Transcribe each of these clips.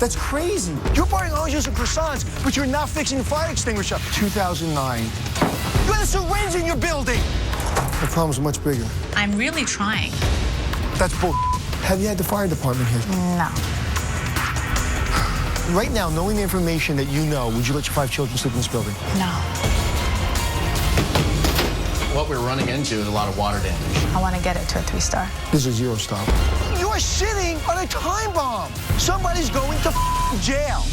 That's crazy. You're buying oranges and croissants, but you're not fixing the fire extinguisher. 2009. You had a syringe in your building. The problem's much bigger. I'm really trying. That's bull. Have you had the fire department here? No. Right now, knowing the information that you know, would you let your 5 children sleep in this building? No. What we're running into is a lot of water damage. I want to get it to a 3-star. This is a 0-stop. You're sitting on a time bomb. Somebody's going to jail.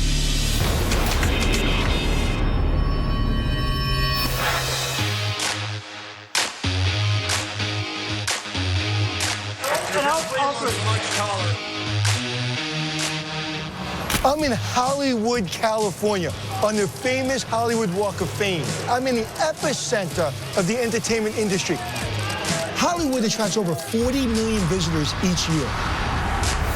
I'm in Hollywood, California, on the famous Hollywood Walk of Fame. I'm in the epicenter of the entertainment industry. Hollywood attracts over 40 million visitors each year.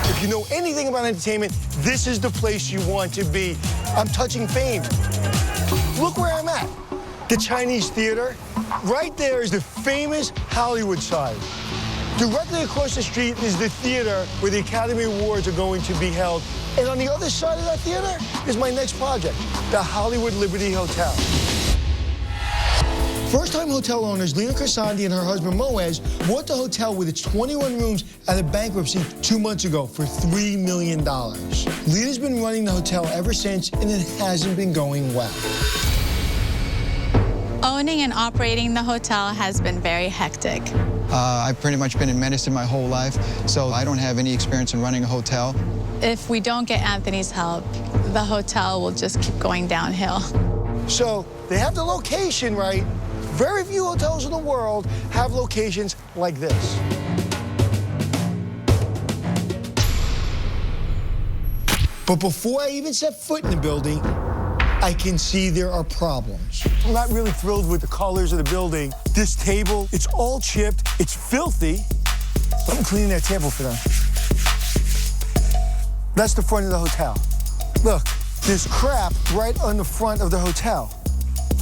If you know anything about entertainment, this is the place you want to be. I'm touching fame. Look where I'm at. The Chinese Theater. Right there is the famous Hollywood side. Directly across the street is the theater where the Academy Awards are going to be held. And on the other side of that theater is my next project, the Hollywood Liberty Hotel. First-time hotel owners Lena Kersandi and her husband Moaz bought the hotel with its 21 rooms out of bankruptcy 2 months ago for $3 million. Lena's been running the hotel ever since, and it hasn't been going well. Owning and operating the hotel has been very hectic. I've pretty much been in medicine my whole life, so I don't have any experience in running a hotel. If we don't get Anthony's help, the hotel will just keep going downhill. So they have the location right. Very few hotels in the world have locations like this. But before I even set foot in the building, I can see there are problems. I'm not really thrilled with the colors of the building. This table, it's all chipped, it's filthy. I'm cleaning that table for them. That's the front of the hotel. Look, there's crap right on the front of the hotel.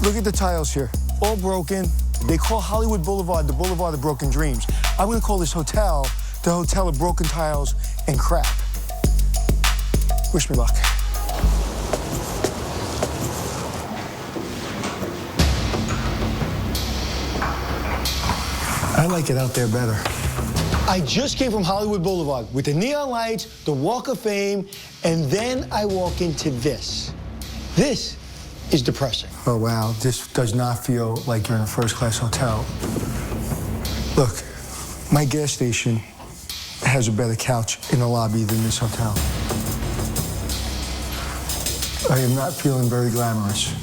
Look at the tiles here, all broken. They call Hollywood Boulevard the Boulevard of Broken Dreams. I'm gonna call this hotel the Hotel of Broken Tiles and Crap. Wish me luck. I like it out there better. I just came from Hollywood Boulevard with the neon lights, the Walk of Fame, and then I walk into this. This is depressing. Oh, wow. This does not feel like you're in a first-class hotel. Look, my gas station has a better couch in the lobby than this hotel. I am not feeling very glamorous.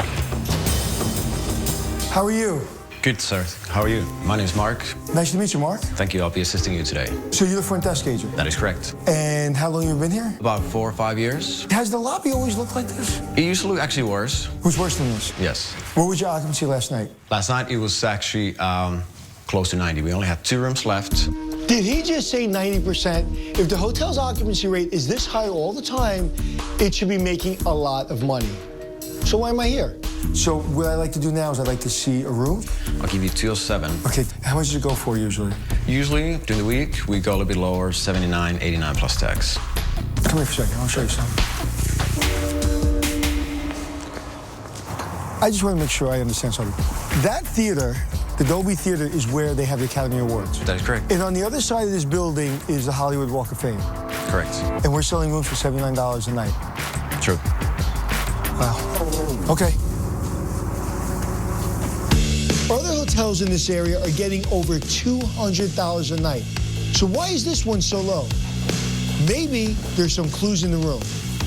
How are you? Good, sir. How are you? My name is Mark. Nice to meet you, Mark. Thank you. I'll be assisting you today. So you're the front desk agent? That is correct. And how long have you been here? About 4 or 5 years. Has the lobby always looked like this? It used to look actually worse. It was worse than this? Yes. What was your occupancy last night? Last night, it was actually close to 90. We only had 2 rooms left. Did he just say 90%? If the hotel's occupancy rate is this high all the time, it should be making a lot of money. So why am I here? So what I like to do now is I'd like to see a room. I'll give you 207. Okay, how much does it go for usually? Usually, during the week, we go a little bit lower, 79, 89 plus tax. Come here for a second, I'll show you something. I just want to make sure I understand something. That theater, the Dolby Theater, is where they have the Academy Awards. That is correct. And on the other side of this building is the Hollywood Walk of Fame. Correct. And we're selling rooms for $79 a night. True. Wow. Okay. Other hotels in this area are getting over $200 a night. So why is this one so low? Maybe there's some clues in the room.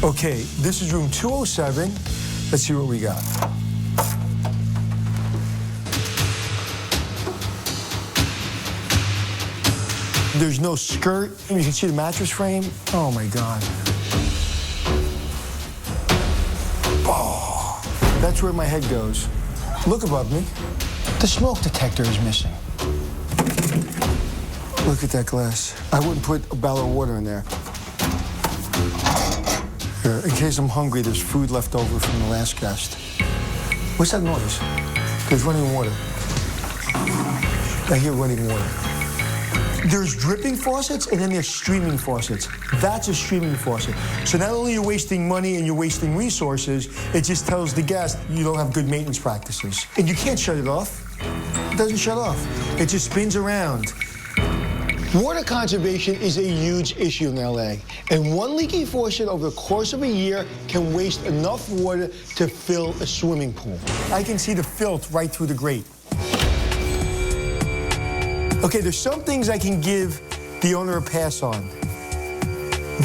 Okay, this is room 207. Let's see what we got. There's no skirt. You can see the mattress frame. Oh, my God. Oh, that's where my head goes. Look above me. The smoke detector is missing. Look at that glass. I wouldn't put a barrel of water in there. Here, in case I'm hungry, there's food left over from the last guest. What's that noise? There's running water. I hear running water. There's dripping faucets, and then there's streaming faucets. That's a streaming faucet. So not only you're wasting money and you're wasting resources, it just tells the guest you don't have good maintenance practices. And you can't shut it off. It doesn't shut off. It just spins around. Water conservation is a huge issue in LA, and one leaky faucet over the course of a year can waste enough water to fill a swimming pool. I can see the filth right through the grate. Okay, there's some things I can give the owner a pass on.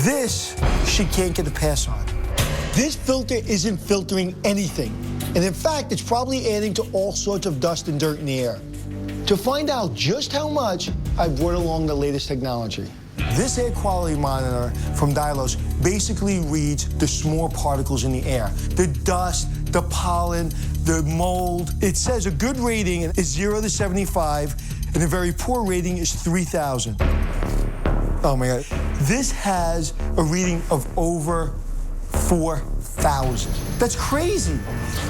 This, she can't get a pass on. This filter isn't filtering anything, and in fact, it's probably adding to all sorts of dust and dirt in the air. To find out just how much, I brought along the latest technology. This air quality monitor from Dylos basically reads the small particles in the air. The dust, the pollen, the mold. It says a good rating is 0 to 75, and a very poor rating is 3,000. Oh my God. This has a reading of over 4,000. That's crazy.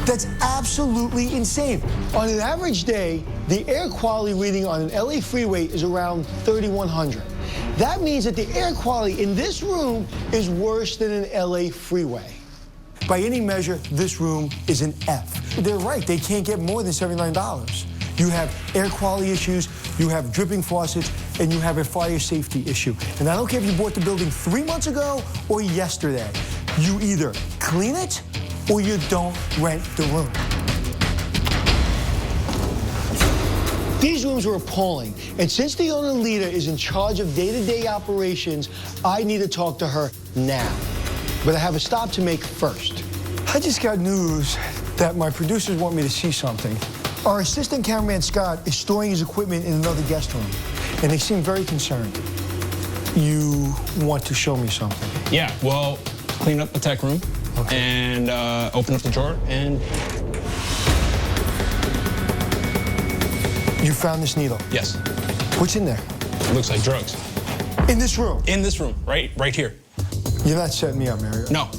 That's absolutely insane. On an average day, the air quality reading on an LA freeway is around 3,100. That means that the air quality in this room is worse than an LA freeway. By any measure, this room is an F. They're right, they can't get more than $79. You have air quality issues, you have dripping faucets, and you have a fire safety issue. And I don't care if you bought the building 3 months ago or yesterday. You either clean it or you don't rent the room. These rooms are appalling, and since the owner leader is in charge of day-to-day operations, I need to talk to her now. But I have a stop to make first. I just got news that my producers want me to see something. Our assistant cameraman, Scott, is storing his equipment in another guest room, and they seem very concerned. You want to show me something? Yeah, well, clean up the tech room, okay, and open up the drawer, and... You found this needle? Yes. What's in there? It looks like drugs. In this room? In this room, right here. You're not setting me up, Mario. No.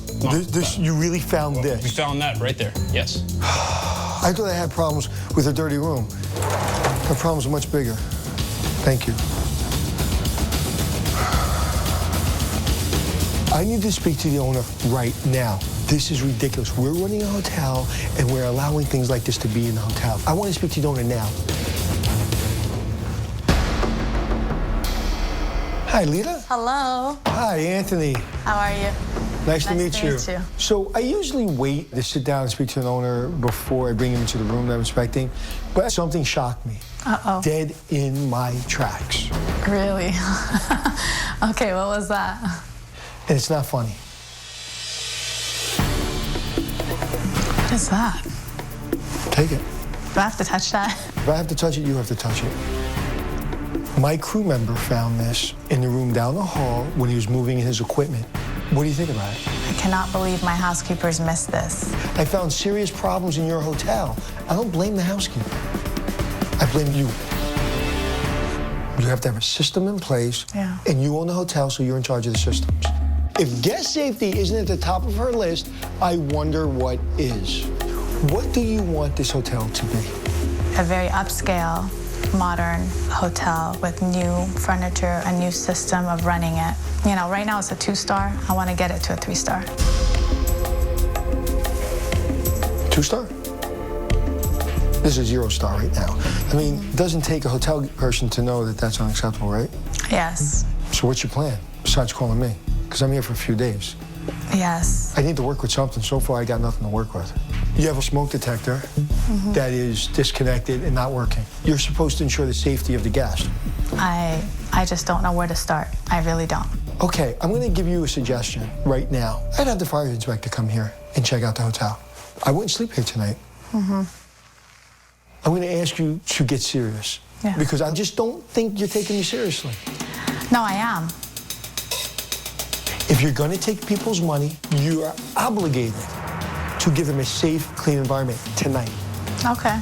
You really found this? We found that right there, yes. I thought I had problems with a dirty room. My problems are much bigger. Thank you. I need to speak to the owner right now. This is ridiculous. We're running a hotel, and we're allowing things like this to be in the hotel. I want to speak to the owner now. Hi, Lita. Hello. Hi, Anthony. How are you? Nice to meet you. Meet you. So I usually wait to sit down and speak to an owner before I bring him into the room that I'm inspecting, but something shocked me. Uh-oh. Dead in my tracks. Really? Okay, what was that? And it's not funny. What is that? Take it. Do I have to touch that? If I have to touch it, you have to touch it. My crew member found this in the room down the hall when he was moving his equipment. What do you think about it? I cannot believe my housekeepers missed this. I found serious problems in your hotel. I don't blame the housekeeper. I blame you. You have to have a system in place, Yeah. and you own the hotel, so you're in charge of the systems. If guest safety isn't at the top of her list, I wonder what is. What do you want this hotel to be? A very upscale, modern hotel with new furniture, a new system of running it. You know, right now it's a 2-star. I want to get it to a 3-star. 2-star? This is a 0-star right now. I mean, it doesn't take a hotel person to know that that's unacceptable, right? Yes. So what's your plan, besides calling me? Because I'm here for a few days. Yes. I need to work with something. So far, I got nothing to work with. You have a smoke detector that is disconnected and not working. You're supposed to ensure the safety of the guest. I just don't know where to start. I really don't. Okay, I'm going to give you a suggestion right now. I'd have the fire inspector come here and check out the hotel. I wouldn't sleep here tonight. I'm going to ask you to get serious. Yeah. Because I just don't think you're taking me seriously. No, I am. If you're going to take people's money, you are obligated to give them a safe, clean environment tonight. Okay.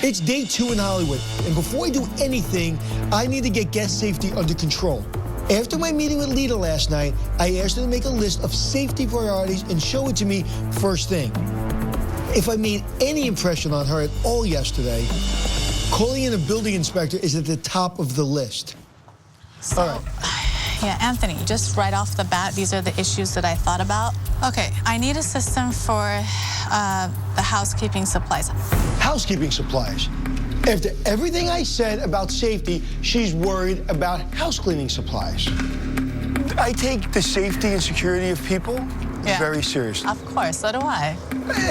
It's day 2 in Hollywood, and before I do anything, I need to get guest safety under control. After my meeting with Lita last night, I asked her to make a list of safety priorities and show it to me first thing. If I made any impression on her at all yesterday, calling in a building inspector is at the top of the list. So, All right. yeah, Anthony, just right off the bat, these are the issues that I thought about. Okay, I need a system for the housekeeping supplies. Housekeeping supplies. After everything I said about safety, she's worried about house cleaning supplies. I take the safety and security of people very seriously. Of course, so do I.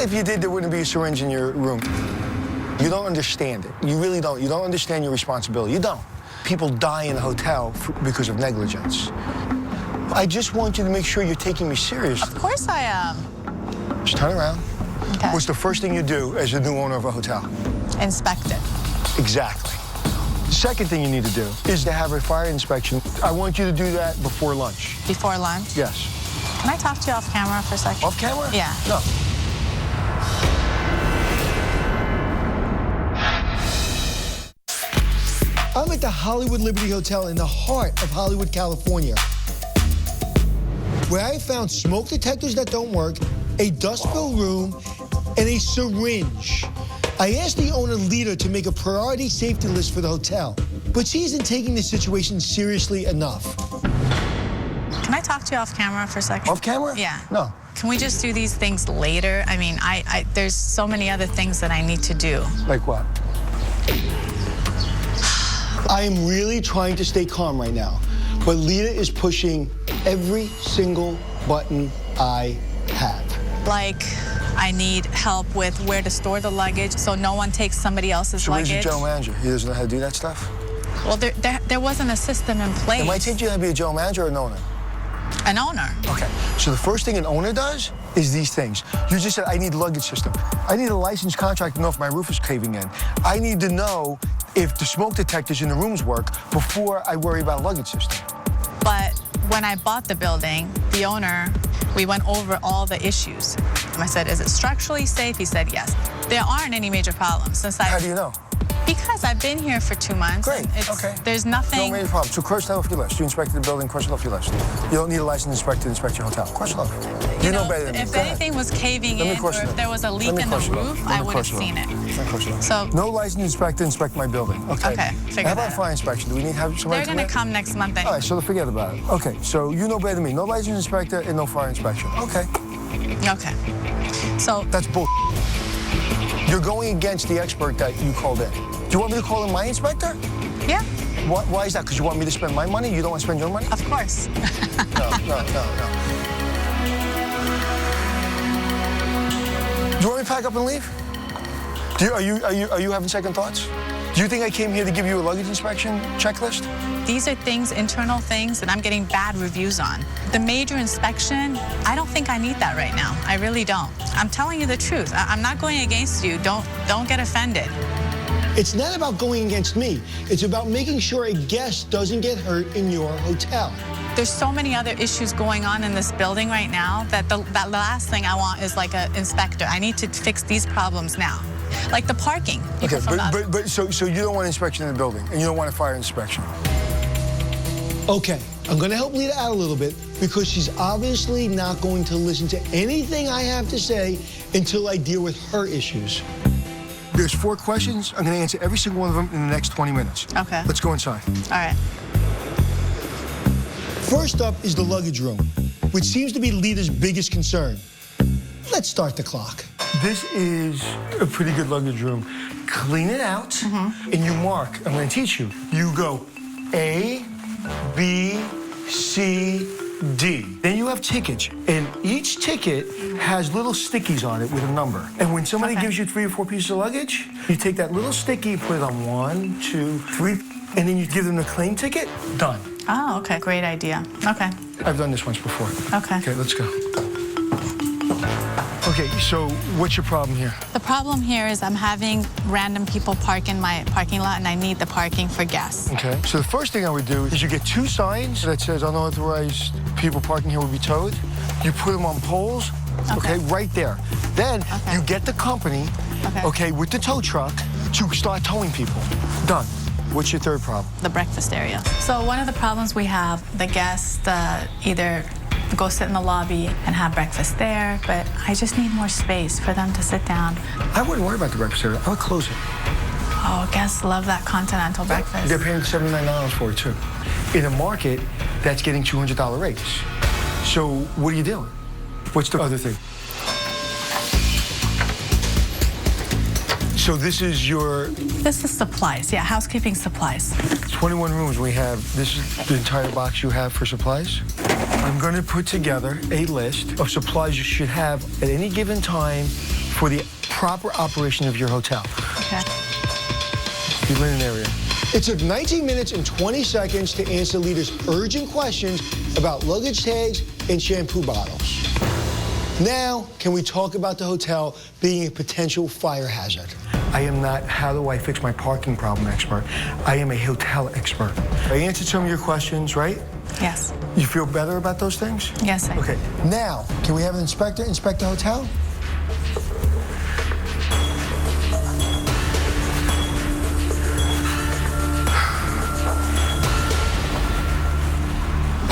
If you did, there wouldn't be a syringe in your room. You don't understand it. You really don't. You don't understand your responsibility. You don't. People die in a hotel because of negligence. I just want you to make sure you're taking me seriously. Of course I am. Just turn around. Okay. What's the first thing you do as a new owner of a hotel? Inspect it. Exactly. The second thing you need to do is to have a fire inspection. I want you to do that before lunch. Before lunch? Yes. Can I talk to you off camera for a second? Off camera? Yeah. No. I'm at the Hollywood Liberty Hotel in the heart of Hollywood, California, where I found smoke detectors that don't work, a dust-filled room, and a syringe. I asked the owner, Lita, to make a priority safety list for the hotel, but she isn't taking the situation seriously enough. Can I talk to you off camera for a second? Off camera? Yeah. No. Can we just do these things later? I mean, there's so many other things that I need to do. Like what? I am really trying to stay calm right now, but Lita is pushing every single button I have. Like, I need help with where to store the luggage so no one takes somebody else's So where's luggage. your general manager? He doesn't know how to do that stuff? Well, there wasn't a system in place. It might take you to be a general manager or an owner. An owner. Okay, so the first thing an owner does is these things. You just said, I need a luggage system. I need a licensed contractor to know if my roof is caving in. I need to know if the smoke detectors in the rooms work before I worry about a luggage system. But when I bought the building, the owner, we went over all the issues. I said, is it structurally safe? He said, yes. There aren't any major problems since How do you know? Because I've been here for 2 months. Great, and okay. There's nothing. No major problem. So cross that off your list. You inspected the building, cross it off your list. You don't need a licensed inspector to inspect your hotel. Cross it off. You know better than me. If Go ahead. anything was caving Let me in cross or it if off. there was a leak Let me in the cross it off. roof, Let me I would have cross it off. seen it. Let me cross it off. So no licensed inspector inspect my building. Okay. Okay, figure How about that out. fire inspection? Do we need to have somebody They're going to in? come next month anyway. All right, so forget about it. Okay, so you know better than me. No licensed inspector and no fire inspection. Okay. Okay. So That's bull. You're going against the expert that you called in. Do you want me to call in my inspector? yeah, Why is that? Because you want me to spend my money? You don't want to spend your money? of course. No. Do you want me to pack up and leave? Are you having second thoughts? Do you think I came here to give you a luggage inspection checklist? These are things, internal things that I'm getting bad reviews on. The major inspection, I don't think I need that right now. I really don't. I'm telling you the truth. I'm not going against you. Don't get offended. It's not about going against me. It's about making sure a guest doesn't get hurt in your hotel. There's so many other issues going on in this building right now that the last thing I want is like an inspector. I need to fix these problems now. Like the parking. Okay, so you don't want inspection in the building, and you don't want a fire inspection. Okay, I'm gonna help Lita out a little bit because she's obviously not going to listen to anything I have to say until I deal with her issues. There's 4 questions. I'm gonna answer every single one of them in the next 20 minutes. Okay. Let's go inside. All right. First up is the luggage room, which seems to be Lita's biggest concern. Let's start the clock. This is a pretty good luggage room. Clean it out, and you mark. I'm gonna teach you. You go A, B, C, D. Then you have tickets, and each ticket has little stickies on it with a number. And when somebody gives you 3 or 4 pieces of luggage, you take that little sticky, put it on 1, 2, 3, and then you give them the claim ticket. Done. Oh, okay. Great idea. Okay. I've done this once before. Okay. Okay, let's go. Okay, so what's your problem here? The problem here is I'm having random people park in my parking lot, and I need the parking for guests. Okay, so the first thing I would do is you get 2 signs that says unauthorized people parking here will be towed. You put them on poles, okay, right there. Then you get the company, okay, with the tow truck to start towing people. Done. What's your third problem? The breakfast area. So one of the problems we have, the guests either go sit in the lobby and have breakfast there, but I just need more space for them to sit down. I wouldn't worry about the breakfast area. I would close it. Oh, guests love that continental breakfast. They're paying $79 for it, too. In a market that's getting $200 rates. So what are you doing? What's the other thing? So this is your... This is supplies, yeah, housekeeping supplies. 21 rooms we have. This is the entire box you have for supplies. I'm going to put together a list of supplies you should have at any given time for the proper operation of your hotel. Okay. The linen area. It took 19 minutes and 20 seconds to answer Lita's urgent questions about luggage tags and shampoo bottles. Now, can we talk about the hotel being a potential fire hazard? I am not how do I fix my parking problem expert. I am a hotel expert. I answered some of your questions, right? Yes. You feel better about those things? Yes, I do. Okay, now, can we have an inspector inspect the hotel?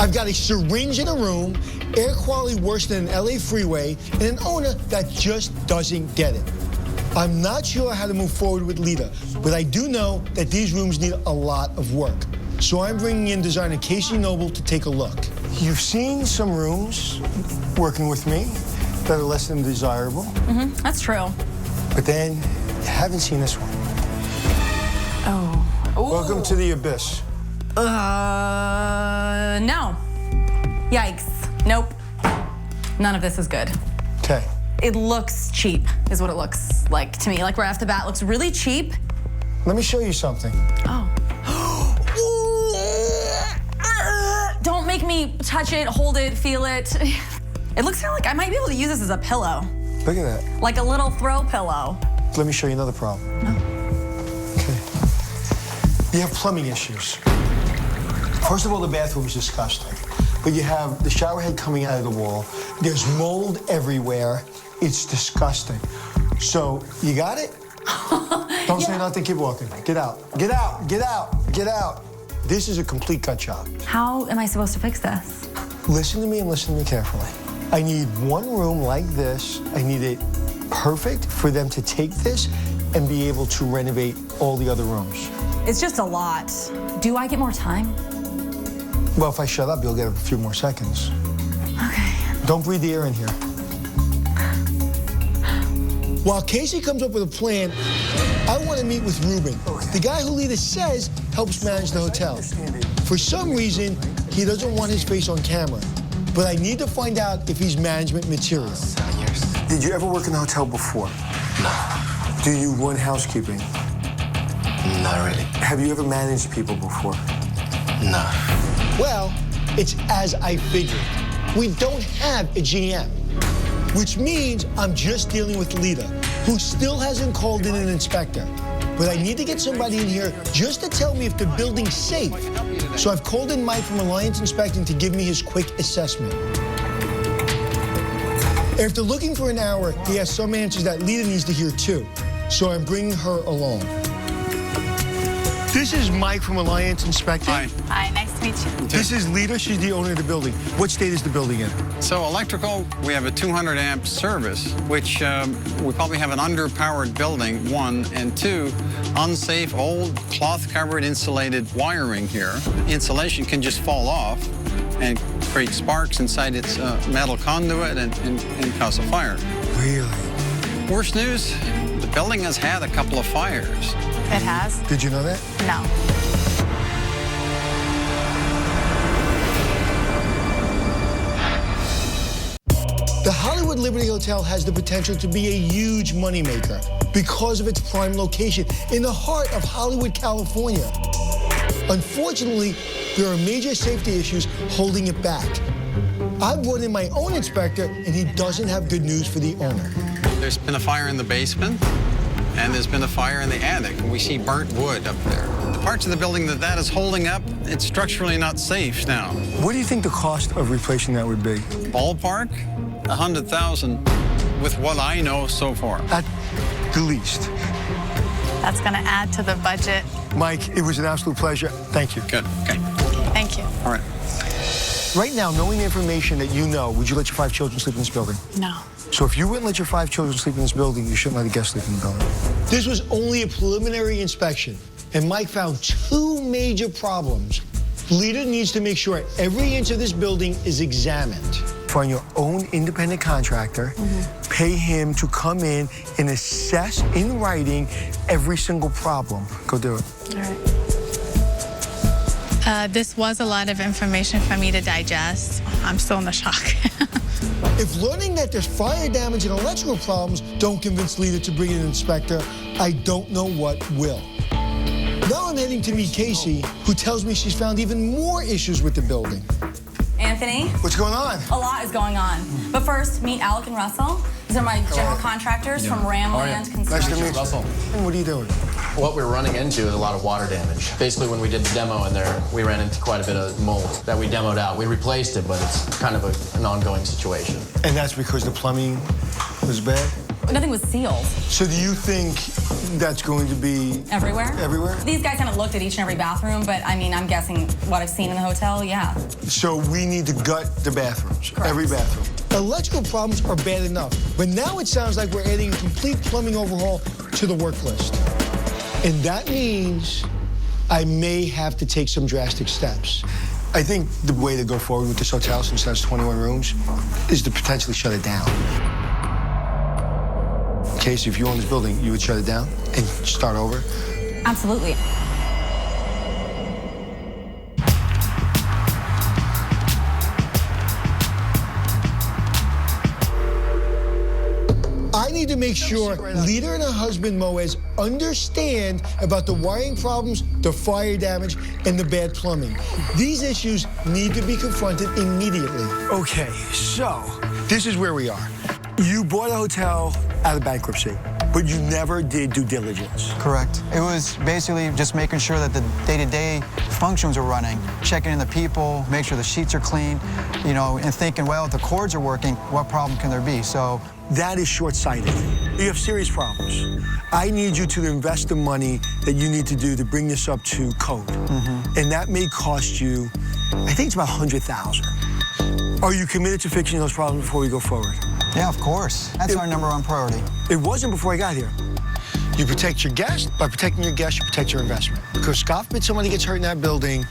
I've got a syringe in a room, air quality worse than an LA freeway, and an owner that just doesn't get it. I'm not sure how to move forward with Lita, but I do know that these rooms need a lot of work. So I'm bringing in designer Casey Noble to take a look. You've seen some rooms working with me that are less than desirable. Mm-hmm, that's true. But then you haven't seen this one. Oh. Ooh. Welcome to the abyss. No. Yikes. Nope. None of this is good. Okay. It looks cheap, is what it looks like to me. Like right off the bat, it looks really cheap. Let me show you something. Oh. Don't make me touch it, hold it, feel it. It looks kind of like I might be able to use this as a pillow. Look at that. Like a little throw pillow. Let me show you another problem. No. Okay. You have plumbing issues. First of all, the bathroom is disgusting. But you have the shower head coming out of the wall. There's mold everywhere. It's disgusting. So, you got it? Don't say nothing, keep walking. Get out, get out, get out, get out. This is a complete gut job. How am I supposed to fix this? Listen to me and listen to me carefully. I need one room like this. I need it perfect for them to take this and be able to renovate all the other rooms. It's just a lot. Do I get more time? Well, if I shut up, you'll get a few more seconds. Okay. Don't breathe the air in here. While Casey comes up with a plan, I want to meet with Ruben, the guy who Lita says helps manage the hotel. For some reason, he doesn't want his face on camera, but I need to find out if he's management material. Did you ever work in a hotel before? No. Do you run housekeeping? Not really. Have you ever managed people before? No. Well, it's as I figured. We don't have a GM, which means I'm just dealing with Lita, who still hasn't called in an inspector. But I need to get somebody in here just to tell me if the building's safe. So I've called in Mike from Alliance Inspecting to give me his quick assessment. After looking for an hour, he has some answers that Lita needs to hear too. So I'm bringing her along. This is Mike from Alliance Inspecting. Hi. Hi, nice to meet you. This is Lita. She's the owner of the building. What state is the building in? So electrical, we have a 200 amp service, which we probably have an underpowered building, one, and two, unsafe old cloth-covered insulated wiring here. Insulation can just fall off and create sparks inside its metal conduit and cause a fire. Really? Worst news, the building has had a couple of fires. It has? Did you know that? No. The Hollywood Liberty Hotel has the potential to be a huge moneymaker because of its prime location in the heart of Hollywood, California. Unfortunately, there are major safety issues holding it back. I brought in my own inspector, and he doesn't have good news for the owner. There's been a fire in the basement, and there's been a fire in the attic. We see burnt wood up there. The parts of the building that is holding up, it's structurally not safe now. What do you think the cost of replacing that would be? Ballpark, $100,000 with what I know so far. At the least. That's going to add to the budget Mike, it was an absolute pleasure. Thank you. Good. Okay. Thank you. All right. Right now, knowing the information that you know, would you let your 5 children sleep in this building? No. So if you wouldn't let your 5 children sleep in this building, you shouldn't let a guest sleep in the building. This was only a preliminary inspection, and Mike found 2 major problems. Leader needs to make sure every inch of this building is examined. Find your own independent contractor, pay him to come in and assess in writing every single problem. Go do it. All right. This was a lot of information for me to digest. I'm still in the shock. If learning that there's fire damage and electrical problems don't convince Leader to bring in an inspector, I don't know what will. Now I'm heading to meet Casey, who tells me she's found even more issues with the building. Anthony? What's going on? A lot is going on. But first, meet Alec and Russell. These are my general contractors from Ramland Construction. Nice to meet you. Russell. And what are you doing? What we're running into is a lot of water damage. Basically, when we did the demo in there, we ran into quite a bit of mold that we demoed out. We replaced it, but it's kind of an ongoing situation. And that's because the plumbing was bad? Nothing was sealed. So do you think that's going to be... Everywhere? Everywhere? These guys haven't looked at each and every bathroom, but I mean, I'm guessing what I've seen in the hotel, yeah. So we need to gut the bathrooms, Correct. every bathroom. Electrical problems are bad enough, but now it sounds like we're adding a complete plumbing overhaul to the work list. And that means I may have to take some drastic steps. I think the way to go forward with this hotel, since that's 21 rooms, is to potentially shut it down. Casey, if you own this building, you would shut it down and start over? Absolutely. I need to make sure Leader and her husband, Moez, understand about the wiring problems, the fire damage, and the bad plumbing. These issues need to be confronted immediately. Okay, so this is where we are. You bought a hotel out of bankruptcy, but you never did due diligence. Correct. It was basically just making sure that the day-to-day functions are running, checking in the people, make sure the sheets are clean, you know, and thinking, well, if the cords are working, what problem can there be? So that is short-sighted. You have serious problems. I need you to invest the money that you need to do to bring this up to code. And that may cost you, I think it's about $100,000. Are you committed to fixing those problems before we go forward? yeah, of course. That's our #1 priority. It wasn't before I got here. You protect your guest. By protecting your guest, you protect your investment. Because God forbid somebody gets hurt in that building,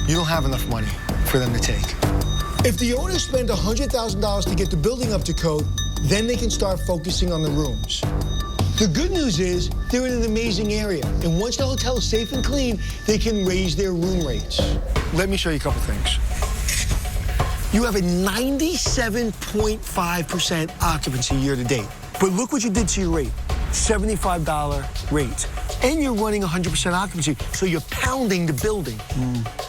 you don't have enough money for them to take. If the owners spend $100,000 to get the building up to code, then they can start focusing on the rooms. The good news is they're in an amazing area, and once the hotel is safe and clean, they can raise their room rates. Let me show you a couple things. You have a 97.5% occupancy year to date. But look what you did to your rate, $75 rate. And you're running 100% occupancy, so you're pounding the building.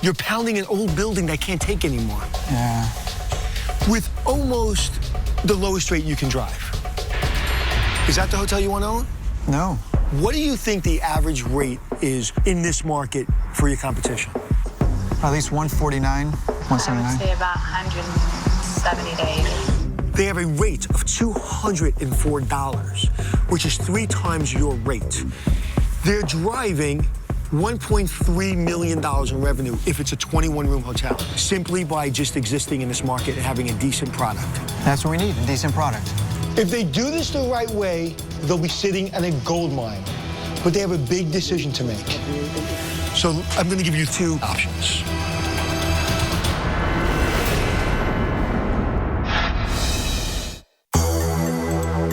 You're pounding an old building that can't take anymore. Yeah. With almost the lowest rate you can drive. Is that the hotel you want to own? No. What do you think the average rate is in this market for your competition? At least 149, 179. I would say about 170 to 80. They have a rate of $204, which is 3 times your rate. They're driving $1.3 million in revenue if it's a 21-room hotel, simply by just existing in this market and having a decent product. That's what we need, a decent product. If they do this the right way, they'll be sitting at a gold mine. But they have a big decision to make. So I'm going to give you 2 options.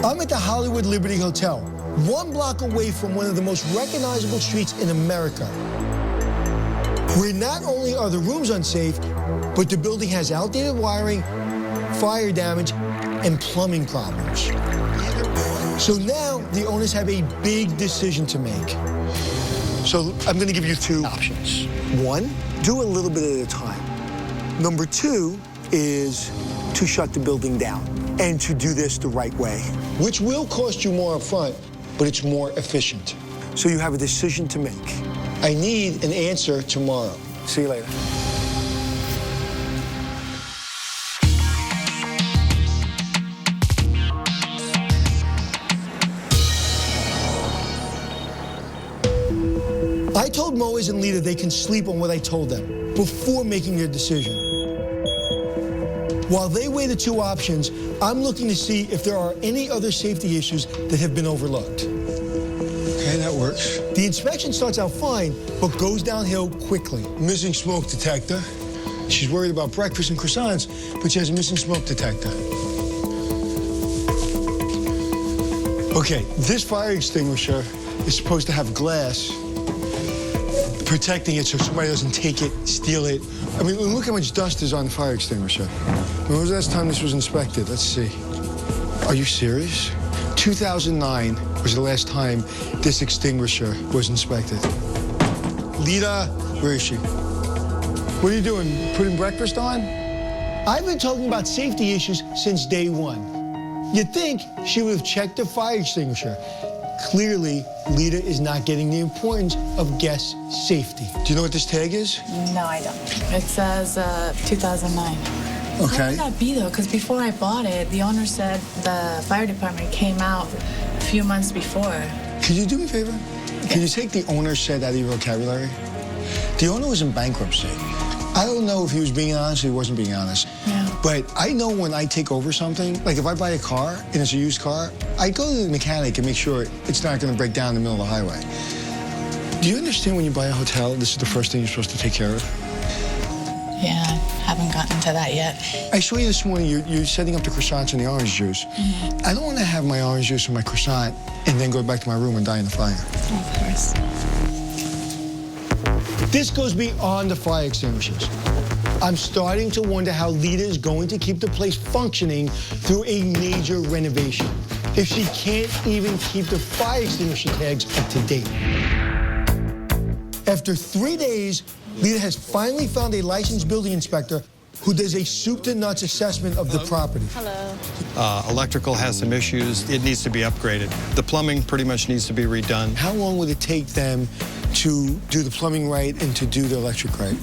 I'm at the Hollywood Liberty Hotel, 1 block away from one of the most recognizable streets in America, where not only are the rooms unsafe, but the building has outdated wiring, fire damage, and plumbing problems. So now the owners have a big decision to make. So I'm going to give you 2 options. 1, do a little bit at a time. Number 2 is to shut the building down and to do this the right way, which will cost you more up front, but it's more efficient. So you have a decision to make. I need an answer tomorrow. See you later. I I told Moaz and Lita they can sleep on what I told them before making their decision. While they weigh the two options, I'm looking to see if there are any other safety issues that have been overlooked. Okay, that works. The inspection starts out fine, but goes downhill quickly. Missing smoke detector. She's worried about breakfast and croissants, but she has a missing smoke detector. Okay, this fire extinguisher is supposed to have glass protecting it so somebody doesn't take it, steal it. I mean, look how much dust is on the fire extinguisher. When was the last time this was inspected? Let's see. Are you serious? 2009 was the last time this extinguisher was inspected. Lita, where is she? What are you doing, putting breakfast on? I've been talking about safety issues since day one. You'd think she would have checked the fire extinguisher. Clearly, Lita is not getting the importance of guest safety. Do you know what this tag is? No, I don't. It says 2009. How Okay. would that be, though? Because before I bought it, the owner said the fire department came out a few months before. Could you do me a favor? Can you take the owner said out of your vocabulary? The owner was in bankruptcy. I don't know if he was being honest or he wasn't being honest. Yeah. But I know when I take over something, like if I buy a car and it's a used car, I go to the mechanic and make sure it's not going to break down in the middle of the highway. Do you understand when you buy a hotel, this is the first thing you're supposed to take care of? Yeah, haven't gotten to that yet. I saw you this morning, you're setting up the croissants and the orange juice. I don't want to have my orange juice and my croissant and then go back to my room and die in the fire. Of course. This goes beyond the fire extinguishers. I'm starting to wonder how Lita is going to keep the place functioning through a major renovation, if she can't even keep the fire extinguisher tags up to date. After 3 days, Lita has finally found a licensed building inspector who does a soup-to-nuts assessment of the property. Hello. Electrical has some issues. It needs to be upgraded. The plumbing pretty much needs to be redone. How long would it take them to do the plumbing right and to do the electric right?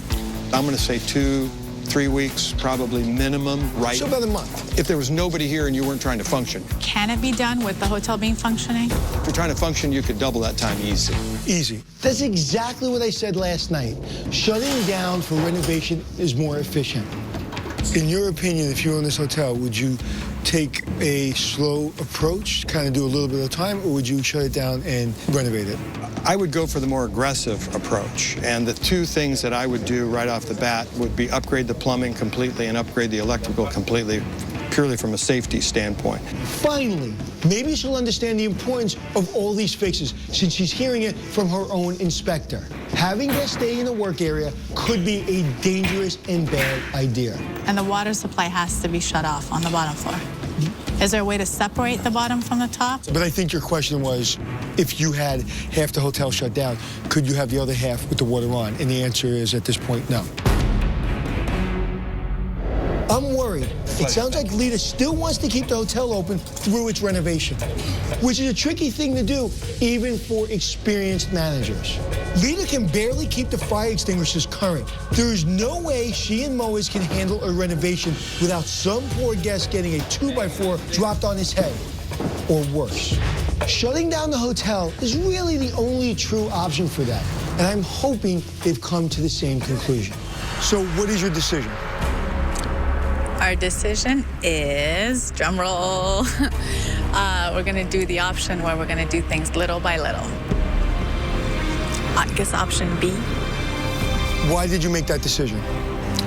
I'm going to say 2-3 weeks, probably minimum, right? So about a month. If there was nobody here and you weren't trying to function. Can it be done with the hotel being functioning? If you're trying to function, you could double that time easy. Easy. That's exactly what I said last night. Shutting down for renovation is more efficient. In your opinion, if you own this hotel, would you take a slow approach, kind of do a little bit of time, or would you shut it down and renovate it? I would go for the more aggressive approach. And the two things that I would do right off the bat would be upgrade the plumbing completely and upgrade the electrical completely, purely from a safety standpoint. Finally, maybe she'll understand the importance of all these fixes since she's hearing it from her own inspector. Having guests stay in a work area could be a dangerous and bad idea. And the water supply has to be shut off on the bottom floor. Is there a way to separate the bottom from the top? But I think your question was, if you had half the hotel shut down, could you have the other half with the water on? And the answer is, at this point, no. I'm worried. It sounds like Lita still wants to keep the hotel open through its renovation, which is a tricky thing to do, even for experienced managers. Lita can barely keep the fire extinguishers current. There is no way she and Moaz can handle a renovation without some poor guest getting a 2x4 dropped on his head, or worse. Shutting down the hotel is really the only true option for that, and I'm hoping they've come to the same conclusion. So what is your decision? Our decision is, drum roll, we're gonna do the option where we're gonna do things little by little. I guess option B. Why did you make that decision?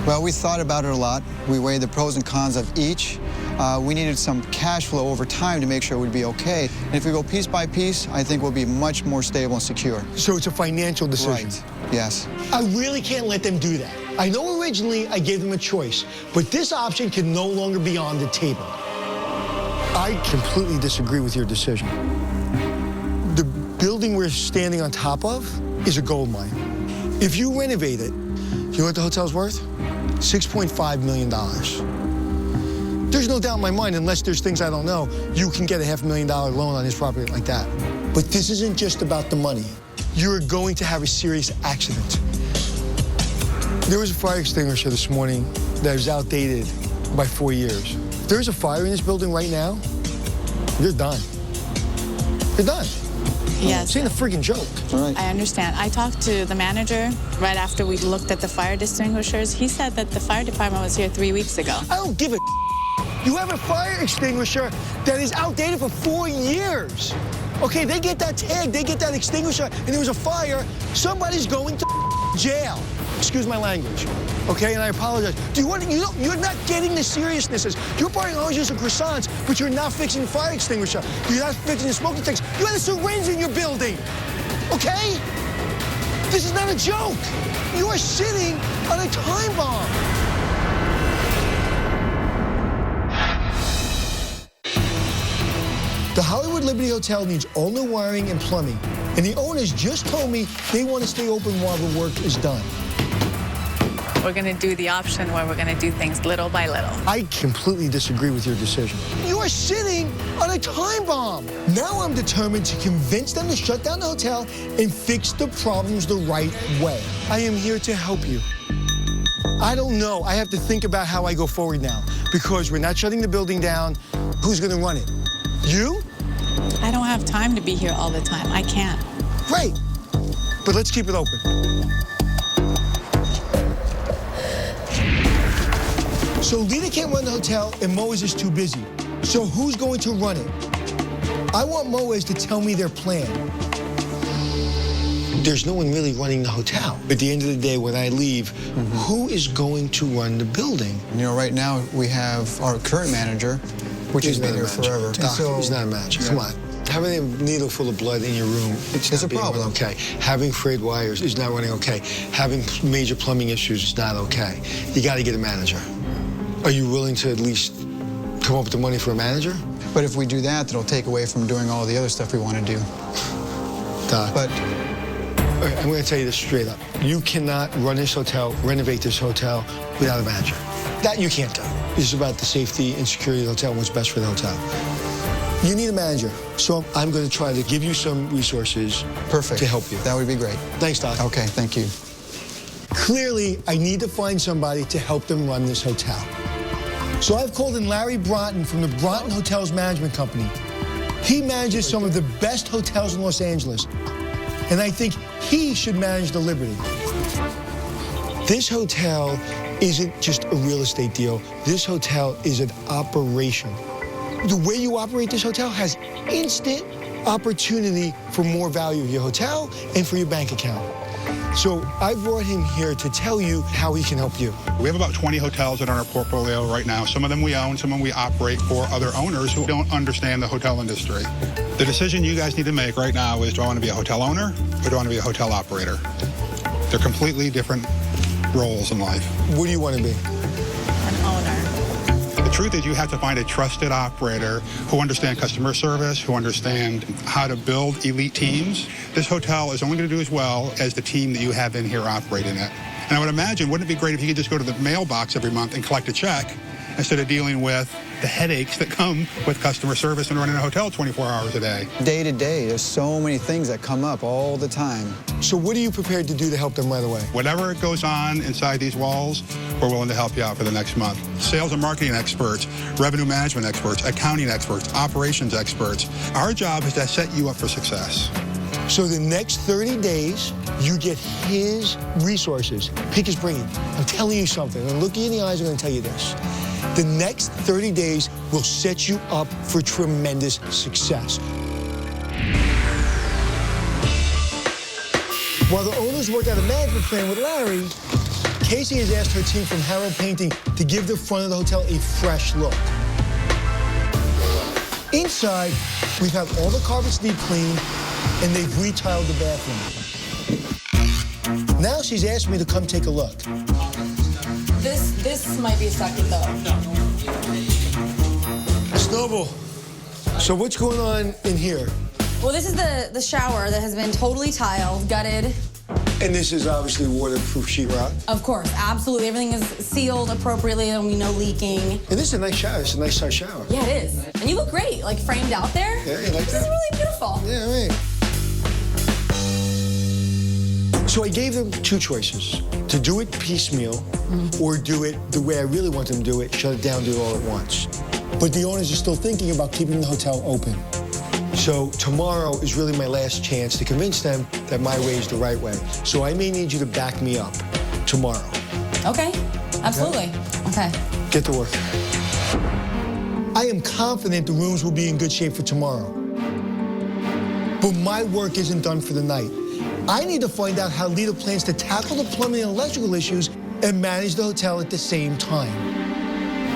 Well, we thought about it a lot. We weighed the pros and cons of each. We needed some cash flow over time to make sure it would be okay. And if we go piece by piece, I think we'll be much more stable and secure. So it's a financial decision? Right, yes. I really can't let them do that. I know originally I gave them a choice, but this option can no longer be on the table. I completely disagree with your decision. The building we're standing on top of is a gold mine. If you renovate it, you know what the hotel's worth? $6.5 million. There's no doubt in my mind, unless there's things I don't know, you can get a $500,000 loan on this property like that. But this isn't just about the money. You're going to have a serious accident. There was a fire extinguisher this morning that was outdated by 4 years. If there's a fire in this building right now, you're done. You're done. Yes. This ain't a friggin' joke. I understand. I talked to the manager right after we looked at the fire extinguishers. He said that the fire department was here 3 weeks ago. I don't give a You have a fire extinguisher that is outdated for 4 years. Okay, they get that tag, they get that extinguisher, and there was a fire. Somebody's going to jail. Excuse my language. Okay, and I apologize. You're not getting the seriousness. You're buying oranges and croissants, but you're not fixing the fire extinguisher. You're not fixing the smoke detectors. You have a syringe in your building. Okay? This is not a joke. You are sitting on a time bomb. The Hollywood Liberty Hotel needs all new wiring and plumbing, and the owners just told me they want to stay open while the work is done. We're going to do the option where we're going to do things little by little. I completely disagree with your decision. You are sitting on a time bomb. Now I'm determined to convince them to shut down the hotel and fix the problems the right way. I am here to help you. I don't know. I have to think about how I go forward now, because we're not shutting the building down. Who's going to run it? You? I don't have time to be here all the time. I can't. Great. But let's keep it open. So Lita can't run the hotel, and Moaz is too busy. So who's going to run it? I want Moaz to tell me their plan. There's no one really running the hotel. At the end of the day, when I leave, who is going to run the building? You know, right now we have our current manager, which has been here forever. Doc, he's not a manager. Come on. Having a needle full of blood in your room, it's a problem. Okay. Having frayed wires is not running okay. Having major plumbing issues is not okay. You got to get a manager. Are you willing to at least come up with the money for a manager? But if we do that, it'll take away from doing all the other stuff we want to do. Doc. But I'm going to tell you this straight up. You cannot run this hotel, renovate this hotel without a manager. That you can't do. This is about the safety and security of the hotel and what's best for the hotel. You need a manager, so I'm going to try to give you some resources to help you. That would be great. Thanks, Doc. Okay, thank you. Clearly, I need to find somebody to help them run this hotel. So I've called in Larry Broughton from the Broughton Hotels Management Company. He manages some of the best hotels in Los Angeles, and I think he should manage the Liberty. This hotel isn't just a real estate deal. This hotel is an operation. The way you operate this hotel has instant opportunity for more value of your hotel and for your bank account. So I brought him here to tell you how he can help you. We have about 20 hotels in our portfolio right now. Some of them we own, some of them we operate for other owners who don't understand the hotel industry. The decision you guys need to make right now is, do I want to be a hotel owner or do I want to be a hotel operator? They're completely different roles in life. What do you want to be? An owner. The truth is you have to find a trusted operator who understand customer service, who understand how to build elite teams. This hotel is only going to do as well as the team that you have in here operating it. And I would imagine, wouldn't it be great if you could just go to the mailbox every month and collect a check instead of dealing with the headaches that come with customer service and running a hotel 24 hours a day? Day to day, there's so many things that come up all the time. So what are you prepared to do to help them right away? Whatever goes on inside these walls, we're willing to help you out for the next month. Sales and marketing experts, revenue management experts, accounting experts, operations experts. Our job is to set you up for success. So the next 30 days, you get his resources. Pick his brain. I'm telling you something. I'm going to look you in the eyes. I'm going to tell you this. The next 30 days will set you up for tremendous success. While the owners work out a management plan with Larry, Casey has asked her team from Harold Painting to give the front of the hotel a fresh look. Inside, we've had all the carpets deep cleaned, and they've retiled the bathroom. Now she's asked me to come take a look. This might be a second, though. Snowball, so what's going on in here? Well, this is the shower that has been totally tiled, gutted. And this is obviously waterproof sheetrock. Of course, absolutely. Everything is sealed appropriately. There'll be no leaking. And this is a nice shower. It's a nice size shower. Yeah, it is. And you look great, like framed out there. Yeah, you like that? This is really beautiful. Yeah, right. So I gave them two choices: to do it piecemeal, or do it the way I really want them to do it, shut it down, do it all at once. But the owners are still thinking about keeping the hotel open. So tomorrow is really my last chance to convince them that my way is the right way. So I may need you to back me up tomorrow. Okay, absolutely. Okay. Get to work. I am confident the rooms will be in good shape for tomorrow. But my work isn't done for the night. I need to find out how Lita plans to tackle the plumbing and electrical issues and manage the hotel at the same time.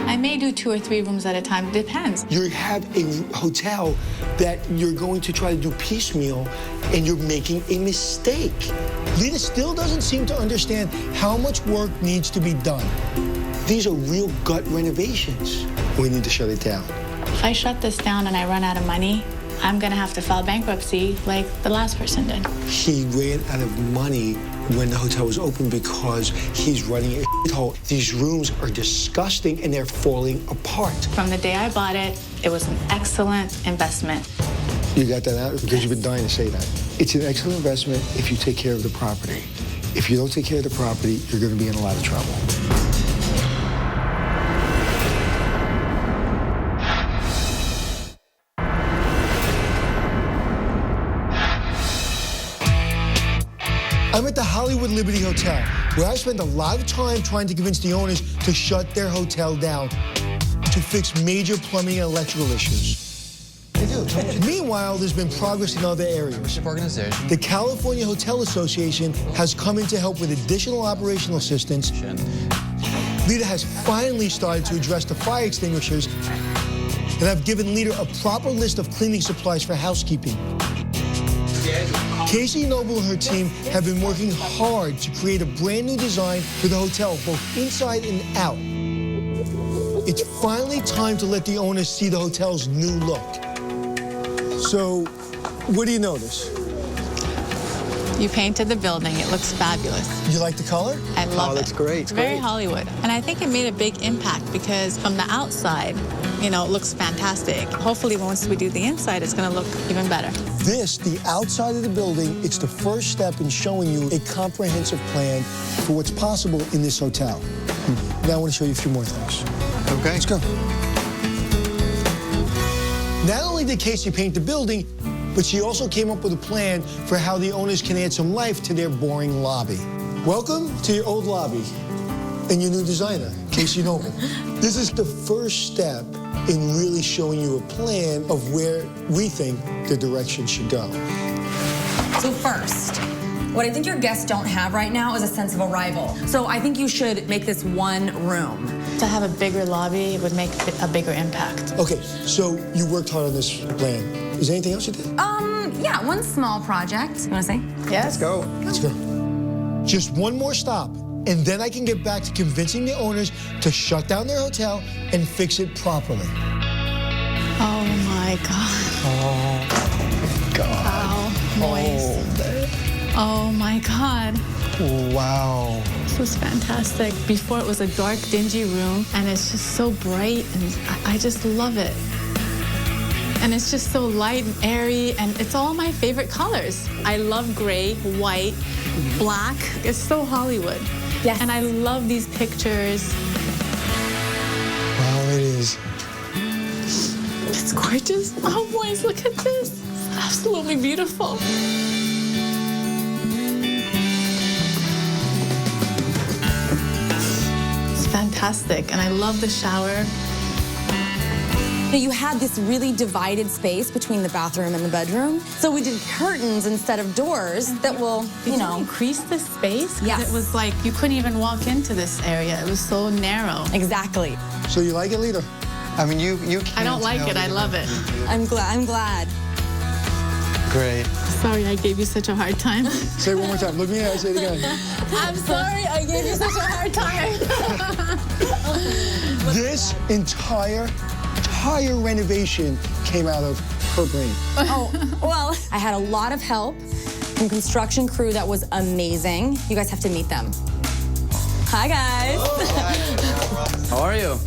I may do 2 or 3 rooms at a time. It depends. You have a hotel that you're going to try to do piecemeal, and you're making a mistake. Lita still doesn't seem to understand how much work needs to be done. These are real gut renovations. We need to shut it down. If I shut this down and I run out of money, I'm gonna have to file bankruptcy like the last person did. He ran out of money when the hotel was open because he's running a shithole. These rooms are disgusting and they're falling apart. From the day I bought it, it was an excellent investment. You got that out? Because you've been dying to say that. It's an excellent investment if you take care of the property. If you don't take care of the property, you're gonna be in a lot of trouble. I'm at the Hollywood Liberty Hotel, where I spent a lot of time trying to convince the owners to shut their hotel down to fix major plumbing and electrical issues. They do. Meanwhile, there's been progress in other areas. Organization. The California Hotel Association has come in to help with additional operational assistance. Lita has finally started to address the fire extinguishers, and I've given Lita a proper list of cleaning supplies for housekeeping. Casey Noble and her team have been working hard to create a brand new design for the hotel, both inside and out. It's finally time to let the owners see the hotel's new look. So, what do you notice? You painted the building. It looks fabulous. You like the color? I love it. Oh, that's great. It's very Hollywood. And I think it made a big impact because from the outside, you know, it looks fantastic. Hopefully, once we do the inside, it's going to look even better. This, the outside of the building, it's the first step in showing you a comprehensive plan for what's possible in this hotel. Now I want to show you a few more things. Okay. Let's go. Not only did Casey paint the building, but she also came up with a plan for how the owners can add some life to their boring lobby. Welcome to your old lobby and your new designer, Casey Noble. This is the first step in really showing you a plan of where we think the direction should go. So first, what I think your guests don't have right now is a sense of arrival. So I think you should make this one room. To have a bigger lobby would make a bigger impact. Okay, so you worked hard on this plan. Is there anything else you did? Yeah, one small project. You wanna say? Yes. Let's go. Let's go. Just one more stop, and then I can get back to convincing the owners to shut down their hotel and fix it properly. Oh my God. Oh, God. How moist. Oh my God. Wow. This was fantastic. Before it was a dark, dingy room, and it's just so bright, and I just love it. And it's just so light and airy, and it's all my favorite colors. I love gray, white, black. It's so Hollywood. Yes. And I love these pictures. Wow, it is. It's gorgeous. Oh, boys, look at this. It's absolutely beautiful. It's fantastic, and I love the shower. You had this really divided space between the bathroom and the bedroom. So we did curtains instead of doors that will, Did you increase the space? 'Cause Yes. It was like you couldn't even walk into this area. It was so narrow. Exactly. So you like it, Lita? I mean, you can't I don't like tell it. I me. love it. I'm glad. Great. Sorry I gave you such a hard time. Say it one more time. Look me in the eye, say it again. I'm sorry I gave you such a hard time. This entire renovation came out of her brain. Oh, well, I had a lot of help from construction crew that was amazing. You guys have to meet them. Hi, guys. How are you?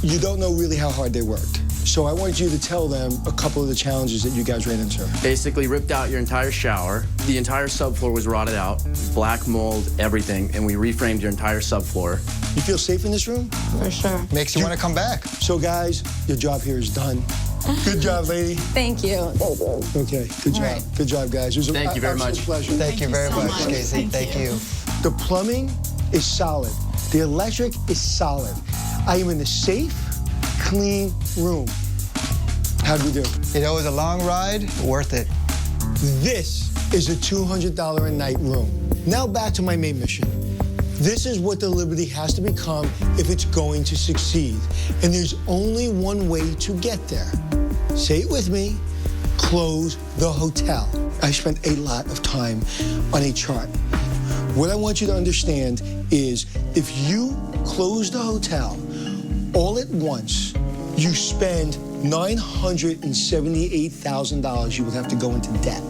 You don't know really how hard they worked. So I want you to tell them a couple of the challenges that you guys ran into. Basically ripped out your entire shower. The entire subfloor was rotted out, black mold, everything, and we reframed your entire subfloor. You feel safe in this room? For sure. Makes you want to come back. So guys, your job here is done. Good job, lady. Thank you. Okay, good job. right. Good job, guys. It was Thank you very absolute much. pleasure. Thank you very so much, much. Casey. Thank you. The plumbing is solid. The electric is solid. I am in a safe, clean room. How'd we do? You know, it was a long ride, worth it. This is a $200 a night room. Now back to my main mission. This is what the Liberty has to become if it's going to succeed. And there's only one way to get there. Say it with me, close the hotel. I spent a lot of time on a chart. What I want you to understand is if you close the hotel all at once, you spend $978,000 you would have to go into debt.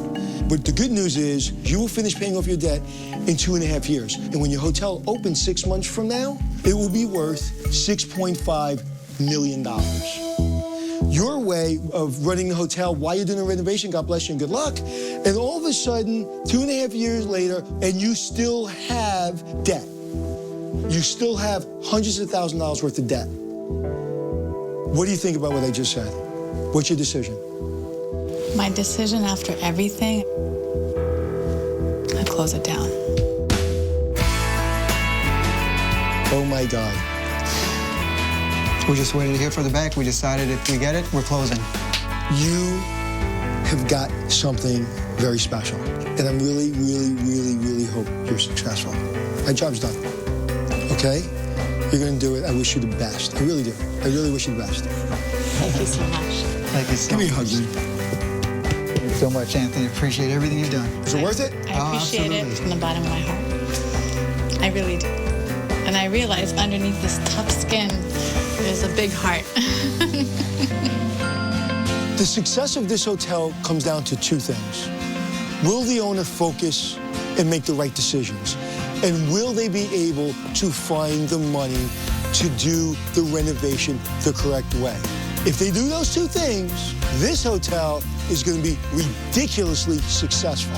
But the good news is you will finish paying off your debt in 2.5 years. And when your hotel opens 6 months from now, it will be worth $6.5 million. Your way of running the hotel while you're doing a renovation, God bless you and good luck, and all of a sudden, 2.5 years later, and you still have debt. You still have hundreds of thousands of dollars worth of debt. What do you think about what I just said? What's your decision? My decision after everything, I'd close it down. Oh my God. We're just waiting to hear from the bank. We decided if we get it, we're closing. You have got something very special. And I'm really, really, really, really hope you're successful. My job's done. Okay? You're gonna do it. I wish you the best. I really do. I really wish you the best. Thank you so much. Thank you so Give me a much. hug, man. Thank you so much, Anthony. Appreciate everything you've done. Is it worth it? I appreciate it from the bottom of my heart. I really do. And I realize underneath this tough skin, there's a big heart. The success of this hotel comes down to two things. Will the owner focus and make the right decisions? And will they be able to find the money to do the renovation the correct way? If they do those two things, this hotel is going to be ridiculously successful.